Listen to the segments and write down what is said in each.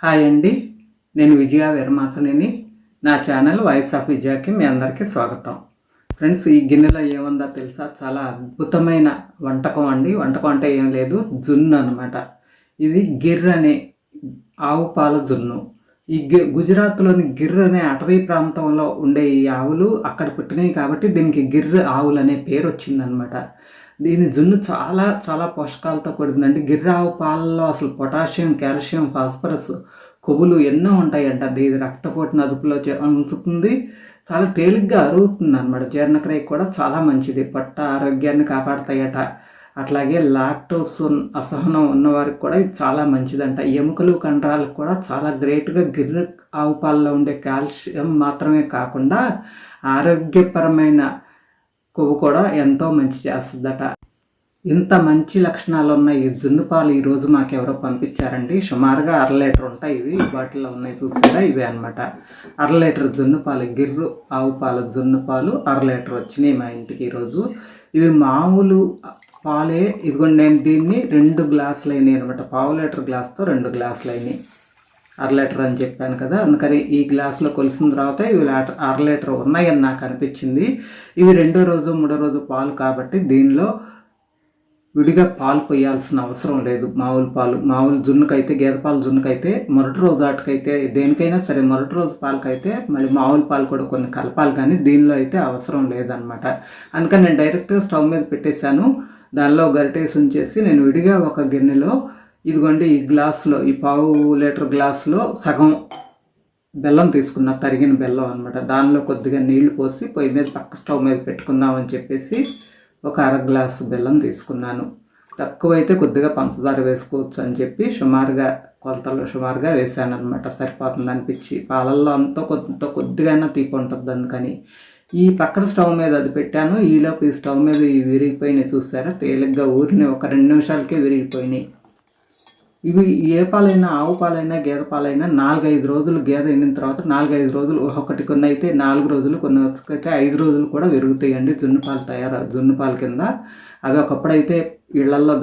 Hi అండి, నేను విజయ వీరమాసనేని. నా ఛానల్ వాయిస్ ఆఫ్ విజయాకి మీ అందరికీ స్వాగతం. ఫ్రెండ్స్, ఈ గిన్నెలో ఏముందో తెలుసా? చాలా అద్భుతమైన వంటకం అండి. వంటకం అంటే ఏం లేదు, జున్ను అనమాట. ఇది గిర్ అనే ఆవు పాల జున్ను. ఈ గుజరాత్లోని గిర్ అనే అటవీ ప్రాంతంలో ఉండే ఈ ఆవులు అక్కడ పుట్టినాయి కాబట్టి దీనికి గిర్ ఆవులు అనే పేరు వచ్చిందనమాట. దీని జున్ను చాలా చాలా పోషకాలతో కూడిందండి. గిర్ ఆవు పాలలో అసలు పొటాషియం, కాల్షియం, ఫాస్ఫరస్, కొవ్వులు ఎన్నో ఉంటాయంట. ఇది రక్తపోటును అదుపులో ఉంచుతుంది. చాలా తేలిగ్గా అరుగుతుంది అనమాట. జీర్ణక్రియ కూడా చాలా మంచిది. పొట్ట ఆరోగ్యాన్ని కాపాడతాయట. అట్లాగే లాక్టోస్ అసహనం ఉన్నవారికి కూడా ఇది చాలా మంచిదంట. ఎముకలు కండరాలకు కూడా చాలా గ్రేట్గా గిర్ ఆవు పాలలో ఉండే కాల్షియం మాత్రమే కాకుండా ఆరోగ్యపరమైన కొవ్వు కూడా ఎంతో మంచి చేస్తుందట. ఇంత మంచి లక్షణాలు ఉన్న ఈ జున్ను పాలు ఈరోజు మాకెవరో పంపించారండి. సుమారుగా 1/2 లీటర్ ఉంటాయి. ఇవి బాటిల్లో ఉన్నాయి, చూసారా? ఇవే అనమాట. 1/2 లీటర్ జున్ను పాలు, గిర్రు ఆవు పాల జున్ను పాలు 1/2 లీటర్ వచ్చినాయి మా ఇంటికి ఈరోజు. ఇవి మామూలు పాలే. ఇదిగోండి, నేను దీన్ని 2 గ్లాసులు అయినాయి అనమాట. 1/2 లీటర్ గ్లాస్తో 2 గ్లాసులు అయినాయి. 1/2 లీటర్ అని చెప్పాను కదా, అందుకని ఈ గ్లాసులో కొలిసిన తర్వాత ఇవి 1/2 లీటర్ ఉన్నాయని నాకు అనిపించింది. ఇవి 2వ రోజు 3వ రోజు పాలు కాబట్టి దీనిలో విడిగా పాలు పోయాల్సిన అవసరం లేదు. మామూలు జున్నుకైతే, గేదె పాలు జున్నుకైతే, మొదటి రోజు ఆటకైతే, దేనికైనా సరే మొదటి రోజు పాలకైతే మళ్ళీ మామూలు పాలు కూడా కొన్ని కలపాలి, కానీ దీనిలో అయితే అవసరం లేదనమాట. అందుకని నేను డైరెక్ట్గా స్టవ్ మీద పెట్టేశాను. దానిలో గరిటేసి ఉంచేసి నేను విడిగా ఒక గిన్నెలో, ఇదిగోండి ఈ గ్లాసులో, ఈ 1/2 లీటర్ గ్లాసులో సగం బెల్లం తీసుకున్నా, తరిగిన బెల్లం అనమాట. దానిలో కొద్దిగా నీళ్లు పోసి పొయ్యి మీద పక్క స్టవ్ మీద పెట్టుకుందామని చెప్పేసి ఒక 1/2 గ్లాసు బెల్లం తీసుకున్నాను. తక్కువైతే కొద్దిగా పంచదార వేసుకోవచ్చు అని చెప్పి సుమారుగా వేసాను అనమాట. సరిపోతుంది అనిపించి, పాలల్లో అంతా కొద్దిగా తీపి ఉంటుంది అందుకని. ఈ పక్కన స్టవ్ మీద అది పెట్టాను. ఈలోపు ఈ స్టవ్ మీద విరిగిపోయినాయి, చూసారా? తేలిగ్గా ఊరిని ఒక 2 నిమిషాలకే విరిగిపోయినాయి. ఇవి ఏ పాలైనా, ఆవు పాలైనా, గేదె పాలైనా 4-5 రోజులు, గేదె ఎండిన తర్వాత 4-5 రోజులు, కొన్ని అయితే 4 రోజులు, కొన్ని అయితే 5 రోజులు కూడా విరుగుతాయండి జున్ను పాల కింద. అవి ఒకప్పుడైతే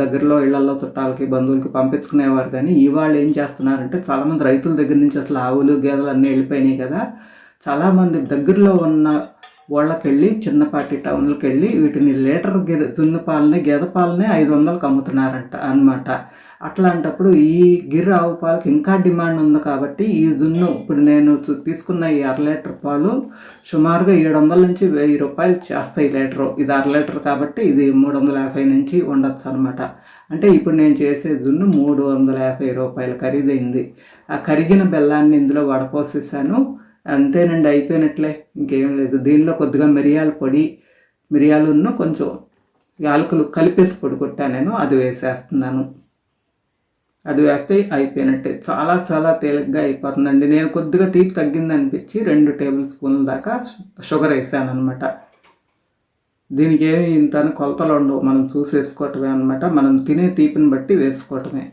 దగ్గరలో ఇళ్లల్లో చుట్టాలకి, బంధువులకి పంపించుకునేవారు. కానీ ఇవాళ ఏం చేస్తున్నారంటే, చాలామంది రైతుల దగ్గర నుంచి అసలు ఆవులు గేదెలు అన్నీ వెళ్ళిపోయినాయి కదా, చాలామంది దగ్గరలో ఉన్న వాళ్ళకి వెళ్ళి, చిన్నపాటి టౌన్లకు వెళ్ళి వీటిని లీటర్ జున్ను పాలని, గేదె పాలని 500కి అమ్ముతున్నారంట అనమాట. అట్లాంటప్పుడు ఈ గిర్ ఆవు పాలకి ఇంకా డిమాండ్ ఉంది కాబట్టి ఈ జున్ను, ఇప్పుడు నేను తీసుకున్న ఈ 1/2 లీటర్ పాలు సుమారుగా 700 నుంచి 1000 రూపాయలు చేస్తాయి లీటరు. ఇది 1/2 లీటర్ కాబట్టి ఇది 350 నుంచి ఉండొచ్చు అనమాట. అంటే ఇప్పుడు నేను చేసే జున్ను 350 రూపాయలు ఖరీదైంది. ఆ కరిగిన బెల్లాన్ని ఇందులో వడపోసేసాను. అంతేనండి, అయిపోయినట్లే, ఇంకేం లేదు. దీనిలో కొద్దిగా మిరియాలును కొంచెం యాలకులు కలిపేసి పొడి కొట్టాను నేను, అది వేసేస్తున్నాను. అది వేస్తే అయిపోయినట్టే. చాలా చాలా తేలిగ్గా అయిపోతుందండి. నేను కొద్దిగా తీపి తగ్గింది అనిపించి 2 టేబుల్ స్పూన్ల దాకా షుగర్ వేసాను అనమాట. దీనికి ఏమి ఇంత కొలతలు ఉండవు, మనం చూసేసుకోవటమే అనమాట. మనం తినే తీపిని బట్టి వేసుకోవటమే.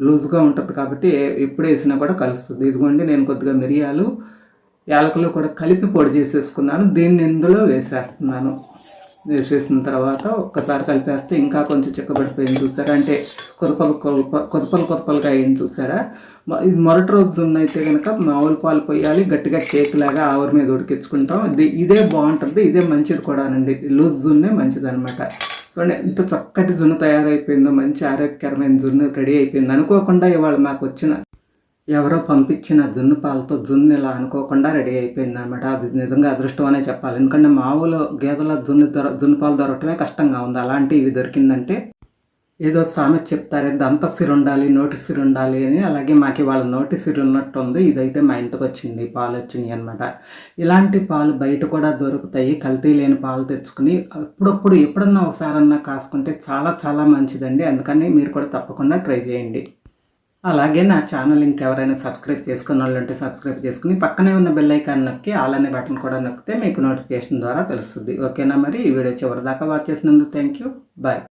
లూజ్గా ఉంటుంది కాబట్టి ఎప్పుడు వేసినా కూడా కలుస్తుంది. ఇదిగోండి, నేను కొద్దిగా మిరియాలు, యాలకులు కూడా కలిపి పొడి చేసేసుకున్నాను. దీన్ని ఇందులో వేసేసిన తర్వాత ఒక్కసారి కలిపేస్తే ఇంకా కొంచెం చిక్కబడిపోయింది, చూసారా? అంటే కొదపలుగా అయింది, చూసారా? ఇది మొదటి రోజు జున్ను అయితే కనుక మామూలు పాలు పోయాలి, గట్టిగా కేక్లాగా ఆవిరి మీద ఉడికించుకుంటాం. ఇదే బాగుంటుంది, ఇదే మంచిది కూడానండి. లూజ్ జున్నే మంచిది అనమాట. చూడండి ఎంత చక్కటి జున్ను తయారైపోయిందో, మంచి ఆరోగ్యకరమైన జున్ను రెడీ అయిపోయింది. అనుకోకుండా ఇవాళ మాకు ఎవరో పంపించిన జున్ను పాలతో జున్ను ఇలా అనుకోకుండా రెడీ అయిపోయింది అనమాట. అది నిజంగా అదృష్టం అనే చెప్పాలి. ఎందుకంటే మామూలు గేదెల జున్ను పాలు దొరకటమే కష్టంగా ఉంది. అలాంటి ఇవి దొరికిందంటే, ఏదో సామెత చెప్తారే, దంత సిరు ఉండాలి, నోటి సిరు ఉండాలి అని. అలాగే మాకు ఇవాళ నోటి సిరు ఉన్నట్టు ఉంది. ఇదైతే మా ఇంటికి వచ్చింది, పాలు వచ్చినాయి అనమాట. ఇలాంటి పాలు బయట కూడా దొరుకుతాయి. కల్తీ లేని పాలు తెచ్చుకుని ఎప్పుడన్నా ఒకసారన్నా కాసుకుంటే చాలా చాలా మంచిదండి. అందుకని మీరు కూడా తప్పకుండా ట్రై చేయండి. అలాగే నా ఛానల్ ఇంకెవరైనా సబ్స్క్రైబ్ చేసుకున్న వాళ్ళు ఉంటే సబ్స్క్రైబ్ చేసుకుని పక్కనే ఉన్న బెల్ ఐకాన్ నొక్కి ఆల్ అనే బటన్ కూడా నొక్కితే మీకు నోటిఫికేషన్ ద్వారా తెలుస్తుంది. ఓకేనా? మరి ఈ వీడియో చివరి దాకా వాచ్ చేసినందుకు థ్యాంక్ యూ. బాయ్.